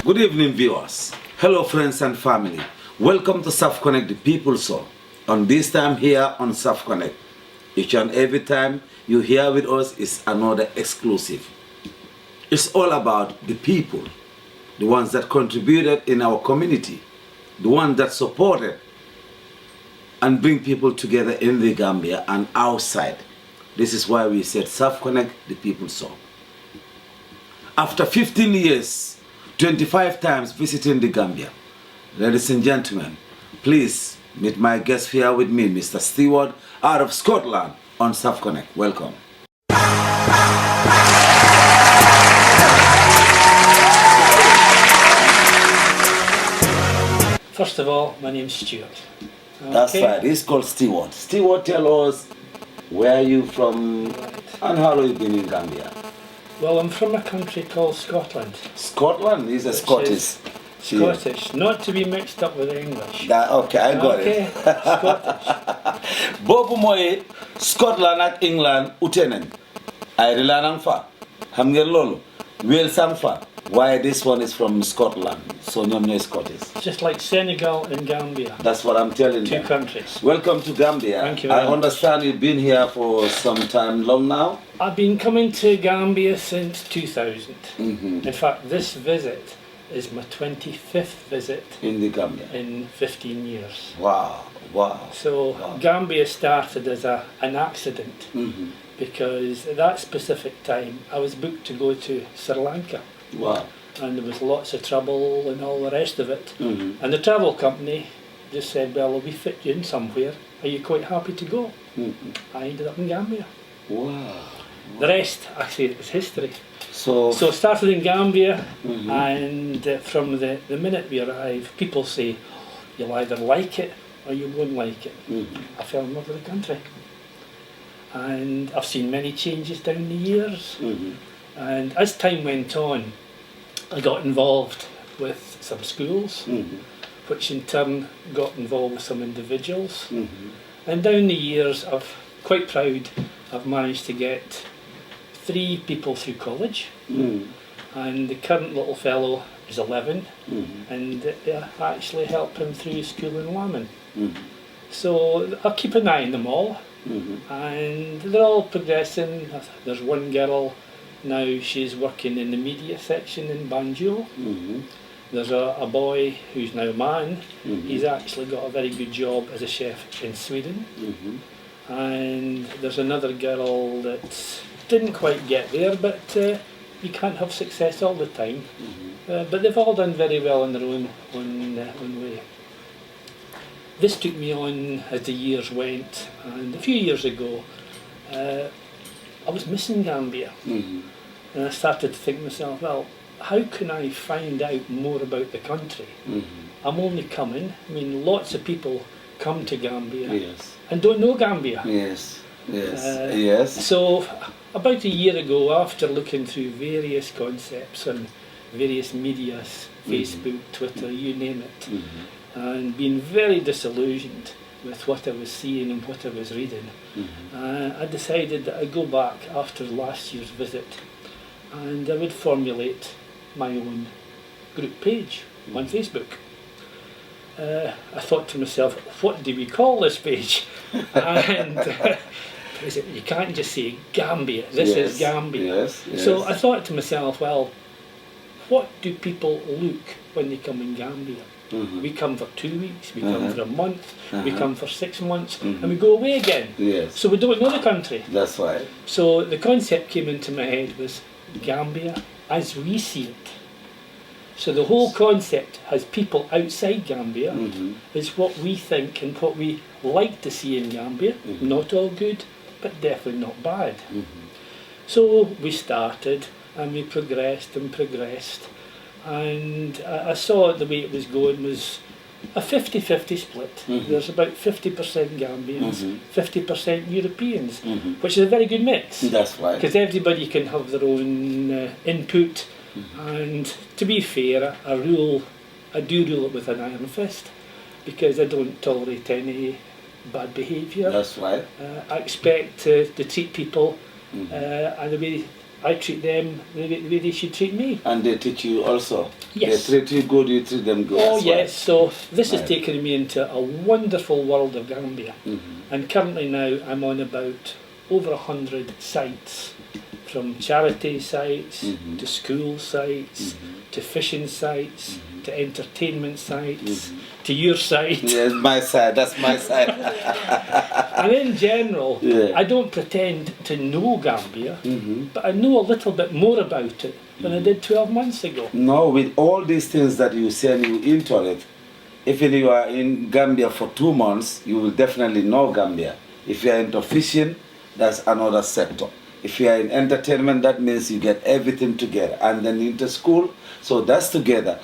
Good evening, viewers. Hello, friends and family. Welcome to South Connect, the People Show. On this time here on South Connect, each and every time you hear with us is another exclusive. It's all about the people, the ones that contributed in our community, the ones that supported and bring people together in the Gambia and outside. This is why we said South Connect, the People Show. After 15 years, 25 times visiting the Gambia, ladies and gentlemen, please meet my guest here with me, Mr. Stewart, out of Scotland on South Connect. Welcome. First of all, my name's Stuart. Okay. That's right, he's called Stewart. Stewart, tell us where are you from and how long you been in Gambia? Well, I'm from a country called Scotland. Scotland? He's a Scottish. Scottish, not to be mixed up with English. Okay, I got it. Scottish. Bobu moy Scotland ak England utenen. Ay rilanang fa. Xam ngeen lolu. Wales am fa. Why this one is from Scotland? So ñom ñoy Scottish. Just like Senegal and Gambia. That's what I'm telling you. Two countries. Welcome to Gambia. Thank you very I much. understand you've been here for some time long now. I've been coming to Gambia since 2000. Mm-hmm. In fact, this visit is my 25th visit In the Gambia. in 15 years. Wow, wow. So Wow. Gambia started as an accident Mm-hmm. because at that specific time I was booked to go to Sri Lanka. Wow. And there was lots of trouble and all the rest of it. Mm-hmm. And the travel company just said, well, we fit you in somewhere. Are you quite happy to go? Mm-hmm. I ended up in Gambia. Wow. The rest, actually, is history. So, So I started in Gambia, Mhm. and from the minute we arrived, people say, you'll either like it or you won't like it. Mhm. I fell in love with the country. And I've seen many changes down the years. Mhm. And as time went on, I got involved with some schools, Mhm. which in turn got involved with some individuals. Mhm. And down the years, quite proud, I've managed to get 3 people through college, Mhm. and the current little fellow is 11, Mhm. and I actually help him through school in Lammen. Mhm. So I keep an eye on them all, Mhm. and they're all progressing. There's one girl now, she's working in the media section in Banjul. Mhm. There's a boy who's now a man. Mhm. He's actually got a very good job as a chef in Sweden. Mhm. And there's another girl that didn't quite get there, but you can't have success all the time. Mhm. But they've all done very well in their own way. This took me on as the years went, and a few years ago I was missing Gambia, Mhm. and I started to think to myself, well, how can I find out more about the country? Mhm. I'm only coming. I mean, lots of people come to Gambia Yes. and don't know Gambia. Yes. Yes. Uh, Yes. So about a year ago, after looking through various concepts on various medias, Facebook, Twitter, you name it, Mhm. and being very disillusioned with what I was seeing and what I was reading, Mhm. I decided that I'd go back after last year's visit and I would formulate my own group page on Facebook. I thought to myself, what do we call this page? And you can't just say Gambia, this is Yes. Gambia. Yes. Yes. So I thought to myself, well, what do people look when they come in Gambia? Mhm. We come for 2 weeks, we come Uh-huh. for a month, we Uh-huh. come for 6 months, Mhm. and we go away again. Yes. So we don't know the country. That's right. So the concept came into my head was Gambia as we see it. So the whole concept has people outside Gambia, Mhm. is what we think and what we like to see in Gambia. Mhm. Not all good, but definitely not bad. Mhm. So we started and we progressed and progressed, and I saw the way it was going was a 50-50 split. Mhm. There's about 50% Gambians, Mhm. 50% Europeans, Mhm. which is a very good mix. That's right. Because everybody can have their own input, and to be fair, I do rule it with an iron fist, because I don't tolerate any bad behaviour. That's right. I expect to treat people Mhm. and the way I treat them the way they should treat me. And they teach you also? Yes. They treat you good, you treat them good Oh as well. yes, so this has Right. taken me into a wonderful world of Gambia. And currently now I'm on about over 100 sites, from charity sites to school sites to fishing sites to entertainment sites to your site. Yes, my side, that's my side. And in general, Yeah. I don't pretend to know Gambia, but I know a little bit more about it than I did 12 months ago. No, with all these things that you send you into it, if you are in Gambia for 2 months, you will definitely know Gambia. If you are into fishing, that's another sector. If you are in entertainment, that means you get everything together. And then into school, so that's together.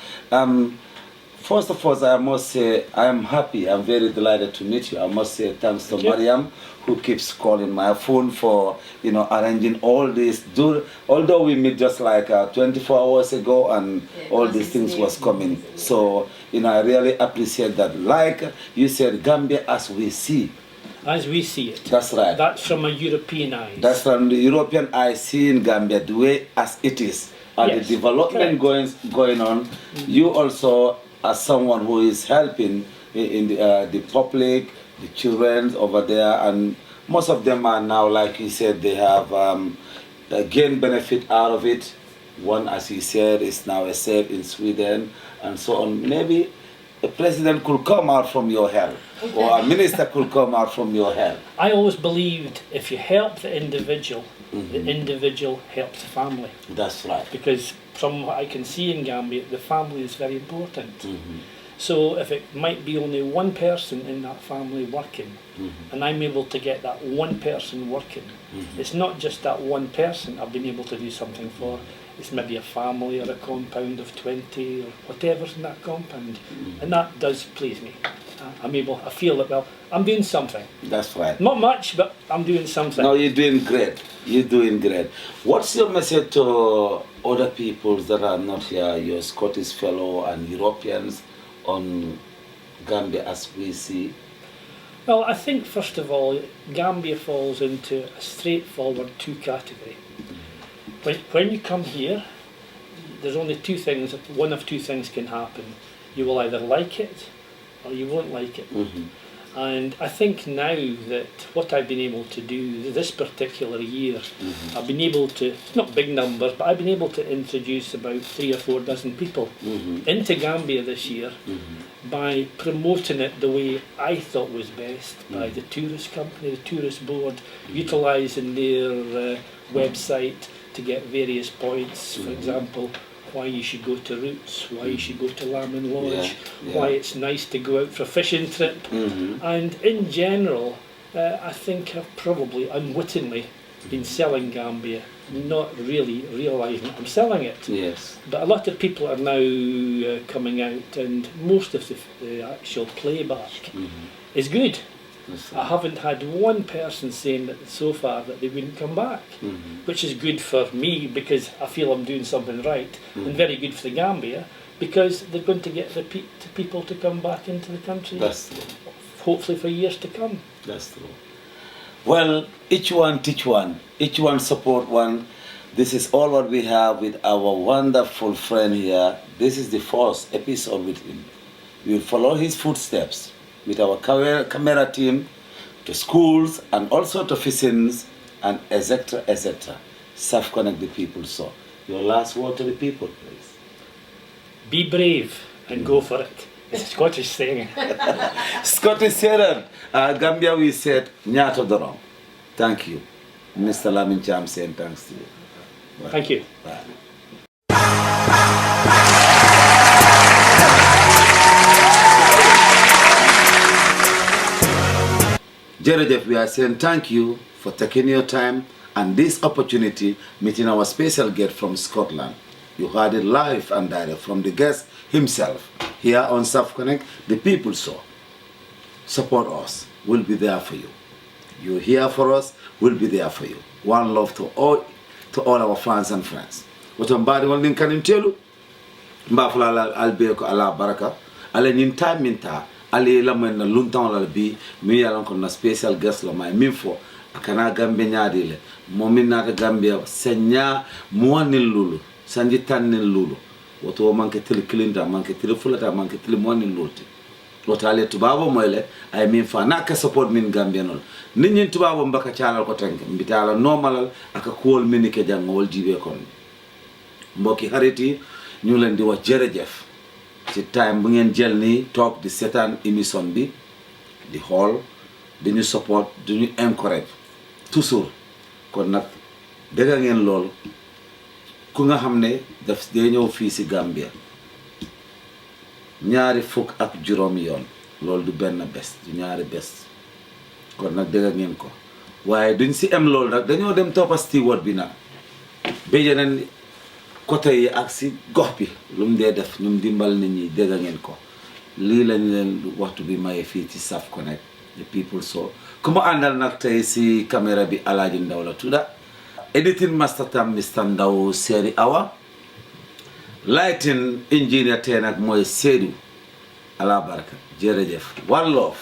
First of all, I must say I am happy. I'm very delighted to meet you. I must say thanks to Mariam, who keeps calling my phone for arranging all this. Although we met just like 24 hours ago, and all these things was coming. So I really appreciate that. Like you said, Gambia as we see. As we see it. That's right. That's from a European eyes. That's from the European eye, seeing Gambia the way as it is. And Yes, the development going on. You also, as someone who is helping in the public, the children over there, and most of them are now, like you said, they have gained benefit out of it. One, as he said, is now a safe in Sweden, and so on. Maybe a president could come out from your help, or a minister could come out from your help. I always believed if you help the individual helps the family. That's right. Because from what I can see in Gambia, the family is very important. So if it might be only one person in that family working, and I'm able to get that one person working, it's not just that one person I've been able to do something for. It's maybe a family or a compound of 20 or whatever's in that compound, and that does please me. I feel that, well, I'm doing something. That's right. Not much, but I'm doing something. No, you're doing great. You're doing great. What's your message to other people that are not here, your Scottish fellow and Europeans, on Gambia as we see? Well, I think first of all, Gambia falls into a straightforward two category. When you come here, there's only two things, one of two things can happen. You will either like it or you won't like it. And I think now that what I've been able to do this particular year, I've been able to, it's not big numbers, but I've been able to introduce about 3 or 4 dozen people into Gambia this year by promoting it the way I thought was best, by the tourist company, the tourist board, utilising their website to get various points, for example, why you should go to Roots, why you should go to Lamb Lodge, why it's nice to go out for a fishing trip. And in general, I think I've probably unwittingly been selling Gambia, not really realising I'm selling it. Yes. But a lot of people are now coming out, and most of the actual playback is good. I haven't had one person saying that so far that they wouldn't come back, which is good for me because I feel I'm doing something right, and very good for the Gambia because they're going to get the people to come back into the country. That's true. Hopefully for years to come. That's true. Well, each one teach one, each one support one. This is all what we have with our wonderful friend here. This is the first episode with him. We will follow his footsteps with our camera team to schools and also to fishings and etc. etc. Self-connect the people. So, your last word to the people, please. Be brave and go for it. It's a Scottish saying. Scottish saying. Gambia, we said, Nyato Dorong. Thank you. Mr. Lamin Cham saying thanks to you. Bye. Thank you. Bye. Jerejef, we are saying thank you for taking your time and this opportunity meeting our special guest from Scotland. You heard it live and direct from the guest himself here on South Connect, the people show. Support us. We'll be there for you. You're here for us. We'll be there for you. One love to all our fans and friends. What I'm bad one thing can you tell you? Mbafula albeko ala baraka. Ale ninta minta. Ale la men luntan la bi mi yalan ko na special guest la my minfo akana gambe nyaadile momin nata gambia senya muwanil lulu sanji tannin lulu woto manke tele kilinta manke tele fulata manke tele muwanil lulti woto ale tubabo moyle ay min fa naka support min gambia non nit ñi tubabo mbaka cialal ko tank mbitala normalal aka kuwol min ke jangol jibe kon mbokki hariti ñu leen di wax jërëjëf ci time bu ngeen jël ni toog di seetaan émission bi di xool di ñu support di ñu encourage toujours kon nag dëgga ngeen lool ku nga xam ne daf day ñëw fii ci Gambia 25 yoon loolu du benn bés du ñaari bés kon nag dëgga ngeen ko waaye duñ ci am loolu nag dañoo dem toppa steward bi nag ba yeneen côté yi ak ci gox bi lu mu dee def ñum dimbal nit ñi dégg ngeen ko lii lañ leen waxtu bi maye fii ci Saf Connect the people show ku ma àndal nag tey ci caméra bi Alaaji Ndaw la tudda editing master tam Mr Ndaw Seeri Awa lighting engineer tey nag mooy Seydou ala baraka jërëjëf one love